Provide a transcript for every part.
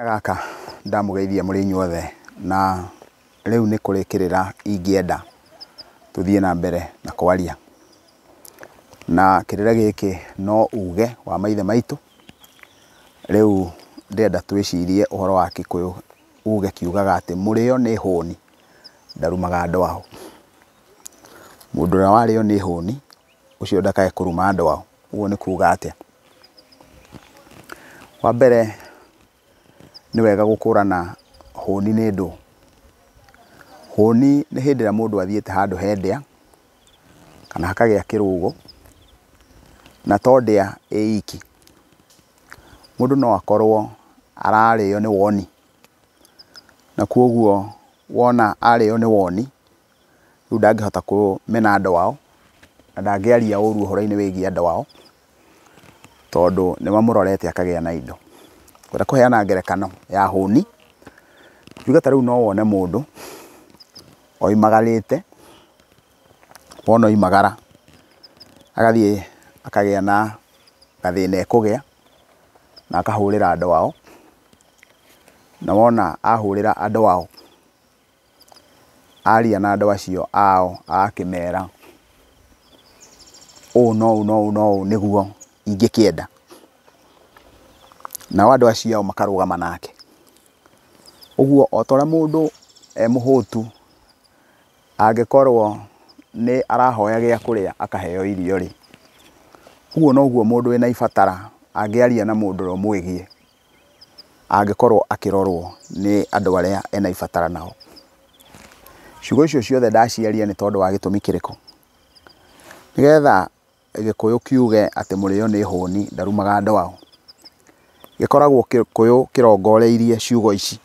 Gaka ndamugeithia muri inyuothe na riu ni kurikirira ingienda tuthie na mbere na kwaria na kirira giki no uge wa maithe maitu. Riu ndenda twicirie uhoro wa Gikuyu uge kiugaga ati murio ni huni ndarumaga andu ao. Mundu uria wario ni huni ucio ndakae kuruma andu ao. Uguo ni kuuga atia? Wa mbere ni wega gukurana huni ni ndu. Huni ni hindi ria mundu athiete handu hendia kana hakagia kirugo na tondia iki. Mundu no akorwo arario ni woni na kuoguo wona ario ni woni riu ndangihota kumena andu ao na ndangiaria uru uhoro-ini wigie andu ao tondu ni mamurorete akagia na indo. Kwenda kuheana ngerekano ya huni, tuuge ta riu no wone mundu oimagarite, wona oimagara agathie akagia na gathina ekugia na akahurira andu ao, na wona ahurira andu ao aria na andu acio ao akimera no niguo ingikienda, na andu acio ao makarugama nake. Uguo otoria mundu muhutu angikorwo ni arahoya gia kuria akaheo irio ri, uguo noguo mundu wina ibatara angiaria na mundu ro mwigie angikorwo akirorwo ni andu aria ena ibatara nao. Ciugo icio ciothe ndaciaria ni tondu wa gitumi kiriku? Nigetha Gikuyu kiuge ati murio ni huni ndarumaga andu ao, gikoragwo Gikuyu kirongoreirie ciugo ici.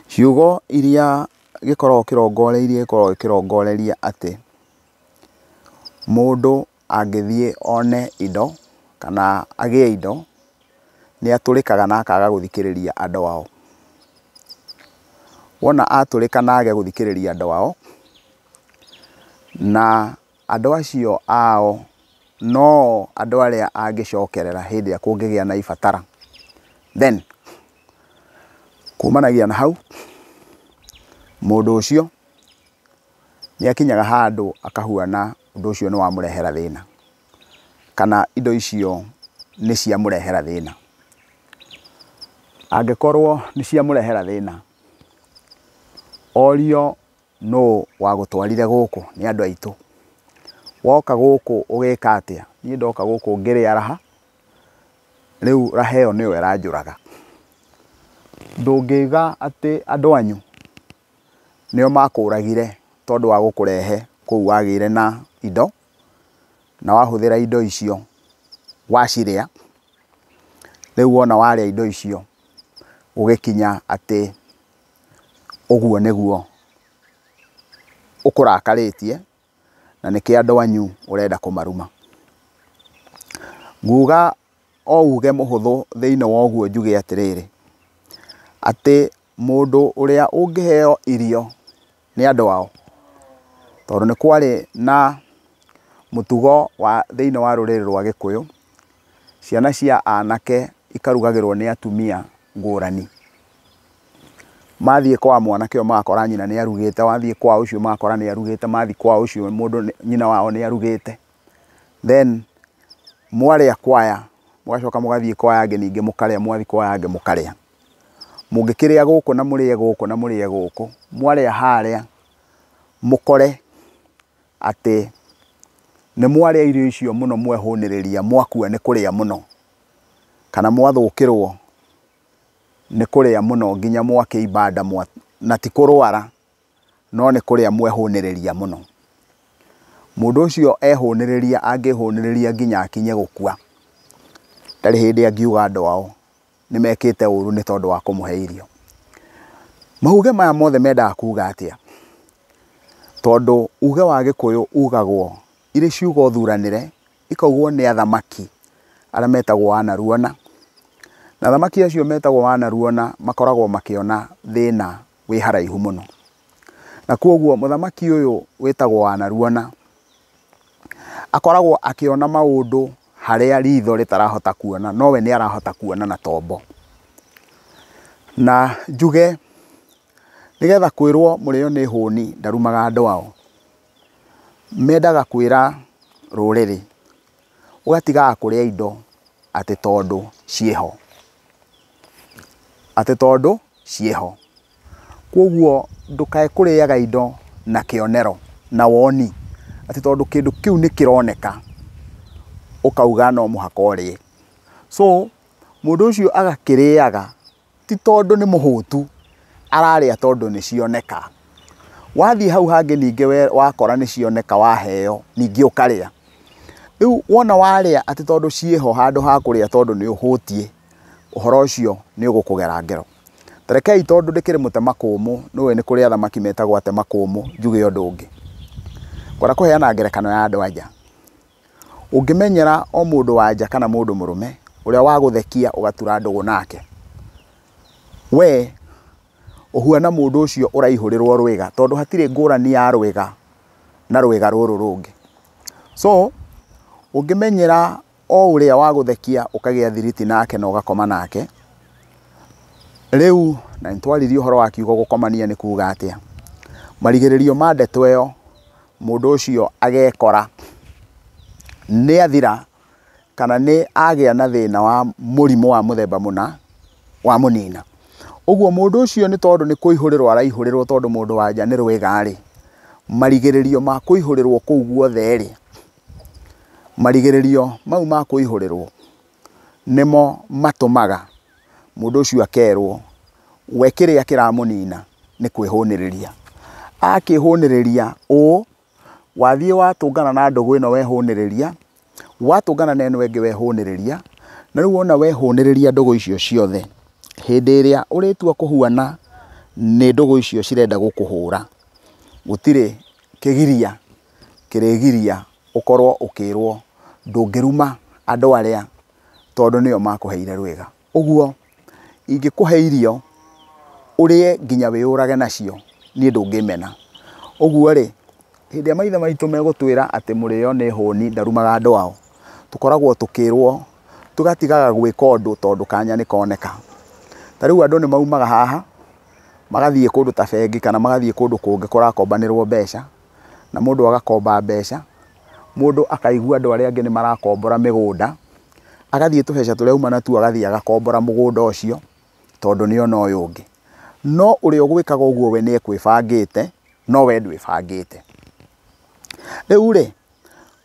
Ciugo iria gikoragwo kirongoreria ati mundu angithie one indo kana agie indo ni aturikaga na akaga guthikiriria andu ao. Wona aturika na age guthikiriria andu ao na andu acio ao no andu aria angicokerera hindi ya kungigia na ibatara, then kumanagia na hau mundu ucio ni akinyaga handu akahuana undu ucio ni wamurehera thina kana indo icio ni cia murehera thina. Angikorwo ni cia murehera thina, orio no wa gutwarire guku ni andu aitu. Woka guku ugika atia? Ni ndoka guku ngiria raha, riu raha iyo niyo iranjuraga. Ndungiga ati andu anyu nio makuragire tondu wa gukurehe kuu wagire na indo na wahuthira indo icio waciria, riu wona waria indo icio ugikinya ati uguo niguo ukurakaritie na niki andu anyu urenda kumaruma. Nguga o uge muhuthu thiini wa uguo njuge atiriri ati mundu uria ungiheo irio ni andu ao, tondu ni kwari na mutugo wa thiini wa ruriri rwa Gikuyu ciana cia anake ikarugagirwo ni atumia ngurani. Mathie kwa mwanake makora nyina ni arugite, wathie kwa ucio makora ni arugite, mathie kwa ucio mundu nyina wao ni arugite, then mwaria kwaya mugacoka mugathie kwaya angi ningi mukaria, mwathie kwaya angi mukaria. Mungikiria guku na murie guku na murie guku, mwaria haria mukore ati ni mwaria irio icio muno mwehuniriria mwakua ni kuria muno kana mwathukirwo ni kuria muno nginya mwakiibada na ti kurwara no ni kuria mwehuniriria muno. Mundu ucio ehuniriria angihuniriria nginya akinye gukua, ndari hindi angiuga andu ao ni mekite uru ni tondu wa kumuhe irio. Mauge maya mothe mendaga kuuga atia? Tondu uge wa Gikuyu ugagwo iri ciugo thuranire ikaugwo ni athamaki aria metagwo anaruona, na athamaki acio metagwo anaruona makoragwo makiona thina wi haraihu muno. Na kuoguo muthamaki uyu witagwo anaruona akoragwo akiona maundu haria ritho ritarahota kuona, no we ni arahota kuona na tombo. na njuge nigetha kwirwo mũrĩo nĩ hũni ndarumaga andũ ao, mendaga kwĩra rũrĩrĩ ũgatigaga kũrĩa indo atĩ tondũ ciĩho, kwoguo ndũkae kũrĩaga indo na kĩonero na woni atĩ tondũ kĩndũ kĩu nĩ kĩroneka ũkauga no mũhaka ũrĩe. So mũndũ ũcio agakĩrĩaga ti tondũ nĩ mũhũtu, ararĩa tondũ nĩ cioneka. Wathiĩ hau hangĩ ningĩ wakora nĩ cioneka waheo ningĩ ũkarĩa. Rĩu wona warĩa atĩ tondũ ciĩho handũ ha kũrĩa tondũ nĩ ũhũtiĩ, ũhoro ũcio nĩ ũgũkũgera ngero. Tarekei tondũ ndĩkĩrĩ mũtema kũmũ, nĩwe nĩ kũrĩ athamaki metagwo atema kũmũ, njuge ũndũ ũngĩ. Kwenda kũheana ngerekano ya andũ anja. Ũngĩmenyera o mũndũ wa nja kana mũndũ mũrũme ũrĩa wagũthekia ũgatura ndũgũ nake, we ũhuana mũndũ ũcio ũraihũrĩrwo rwĩga, tondũ hatirĩ ngũrani ya rwĩga na rwĩga rũrũ rũngĩ. So ũngĩmenyera o ũrĩa wagũthekia ũkagĩa thiriti nake na ũgakoma nake, rĩu na nĩtwaririe ũhoro wa kiugo gũkomania nĩ kuuga atĩa, marigĩrĩrio ma ndeto ĩyo mũndũ ũcio agekora nĩ athira kana nĩ agĩa na thĩna wa mũrimũ wa mũthemba mũna wa mũnina. Ũguo mũndũ ũcio nĩ tondũ nĩ kũihũrĩrwo araihũrĩrwo tondũ mũndũ wa nja nĩ rwĩga-rĩ, marigĩrĩrio ma kũihũrĩrwo kũu guothe-rĩ, marigĩrĩrio mau ma kũihũrĩrwo nĩmo matũmaga mũndũ ũcio akerwo we kĩrĩa kĩramũnina nĩ kwĩhũnĩrĩria. Akĩhũnĩrĩria ũũ, wathiĩ watũngana na ndũgũ ĩno wehũnĩrĩria, watũngana na ĩno ĩngĩ wehũnĩrĩria, na rĩu wona wehũnĩrĩria ndũgũ icio ciothe, hĩndĩ ĩrĩa ũrĩtua kũhuana nĩ ndũgũ icio cirenda gũkũhũra, gũtirĩ kĩgiria kĩrĩgiria ũkorwo ũkĩrwo ndũngĩruma andũ arĩa tondũ nĩo makũheire rwĩga. Ũguo ingĩkũhe irio ũrĩe nginya wĩyũrage nacio, niĩ ndũngĩmena. Ũguo-rĩ, hĩndĩ ĩrĩa maithe maitũ megũtwĩra atĩ mũrĩo nĩ hũni ndarumaga andũ ao, tũkoragwo tũkĩrwo tũgatigaga gwĩka ũndũ tondũ kanya nĩ koneka. Ta rĩu andũ nĩ maumaga haha magathiĩ kũndũ ta bengi kana magathiĩ kũndũ kũngĩ kũrakombanĩrwo mbeca, na mũndũ agakomba mbeca, mũndũ akaigua andũ arĩa angĩ nĩ marakombora mĩgũnda, agathiĩ tũbeca tũrĩa auma natuo agathiĩ agakombora mũgũnda ũcio tondũ nĩona ũyũ ũngĩ. No ũrĩa ũgwĩkaga ũguo we nĩ ekwĩbangĩte, no we ndwĩbangĩte. Rĩu-rĩ,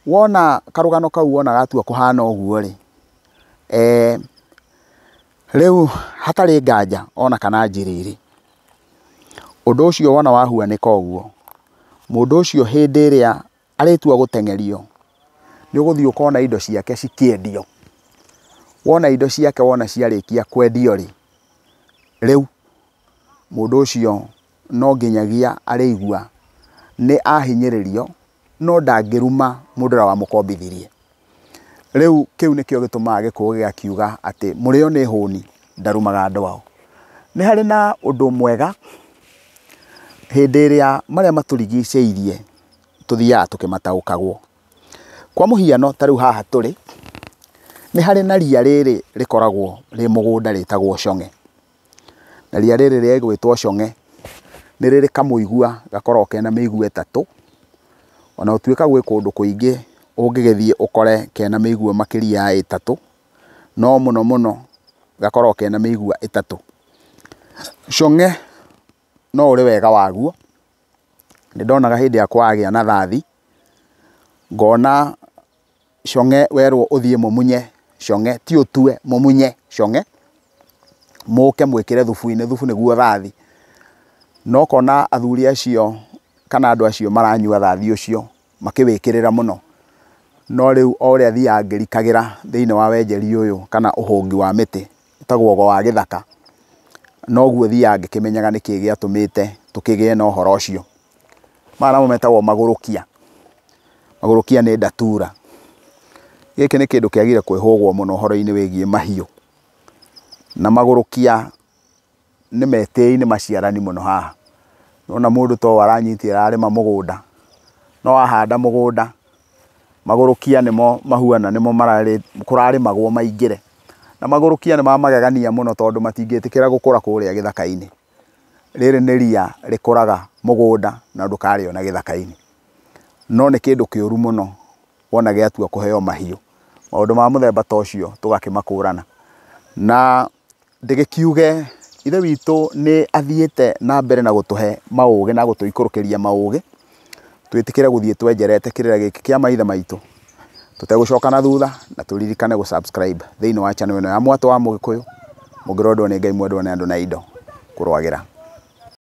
wona karũgano kau wona gatua kũhana ũguo-rĩ, rĩu hatarĩ nganja ona kana njĩrĩrĩ, ũndũ ũcio wona wahuanĩka ũguo, mũndũ ũcio hĩndĩ ĩrĩa arĩtua gũteng'erio, nĩ ũgũthiĩ ũkona indo ciake cikĩendio. Wona indo ciake wona ciarĩkia kwendio-rĩ, rĩu mũndũ ũcio no nginyagia arĩigua nĩ ahinyĩrĩrio, no ndangĩruma mũndũ ũrĩa wamũkombithirie. Rĩu kĩu nĩkĩo gĩtũmaga gĩkũyũ gĩgakiuga atĩ mũrĩo nĩ hũni ndarumaga andũ ao. Nĩ harĩ na ũndũ mwega hĩndĩ ĩrĩa marĩa matũrigicĩirie tũthiaga tũkĩmataũkagwo. Kwa mũhiano ta rĩu haha tũrĩ, nĩ harĩ na ria rĩrĩ rĩkoragwo rĩ mũgũnda rĩtagwo cong'e. Na ria rĩrĩ rĩgwĩtwo cong'e nĩ rĩrĩ kamũigua gakoragwo kena mĩigua ĩtatũ, ona gũtuĩka gwĩ kũndũ kũingĩ ũngĩgĩthiĩ ũkore kena mĩigua makĩria ya ĩtatũ, no mũno mũno gakoragwo kena mĩigua ĩtatũ. Cong'e no ũrĩ wega waguo, nĩndonaga hĩndĩ ĩrĩa kwagĩa na thathi, ngona cong'e werwo ũthiĩ mũmunye cong'e, ti ũtue, mũmunye cong'e, mũke mwĩkĩre thubu-inĩ, thubu nĩguo thathi. No kona athuri acio kana andũ acio maranyua thathi ũcio makĩwĩkĩrĩra mũno. No rĩu o ũrĩa thiaga ngĩrikagĩra thĩinĩ wa wenjeri ũyũ kana ũhũngi wa mĩtĩ ũtagwo ũgo wa gĩthaka, noguo thiaga ngĩkĩmenyaga nĩkĩĩ gĩatũmĩte tũkĩgĩe na ũhoro ũcio. Maya namo metagwo magũrũkia. Magũrũkia nĩ ndatura. Gĩkĩ nĩ kĩndũ kĩagire kwĩhũgwo mũno ũhoro-inĩ wĩgiĩ mahiũ. Na magũrũkia nĩ metĩi-inĩ maciarani mũno haha. Nona mũndũ to aranyitire ararĩma mũgũnda, no ahanda mũgũnda, magũrũkia nĩmo mahuana, nĩmo kũrarĩmagwo maingĩre. na magũrũkia nĩ mamagegania mũno tondũ matingĩtĩkĩra gũkũra kũrĩa gĩthaka-inĩ. Rĩrĩ nĩ ria rĩkũraga mũgũnda na ndũkarĩona gĩthaka-inĩ, no nĩ kĩndũ kĩũru mũno wona gĩatua kũheo mahiũ. Maũndũ ma mũthemba ta ũcio tũgakĩmakũrana, na ndĩgĩkiuge ithe witũ nĩ athiĩte na mbere na gũtũhe maũgĩ na gũtũikũrũkĩria maũgĩ, twĩtĩkĩre gũthiĩ twenjerete kĩrĩra gĩkĩ kĩa maithe maitũ, tũtegũcoka na thutha, na tũririkane gũ subscribe thĩinĩ wa channel ĩno ya Mwatũ wa Mũgĩkũyũ, mũngĩrorwo nĩ Ngai mwendwa nĩ andũ na indo kũrwagĩra.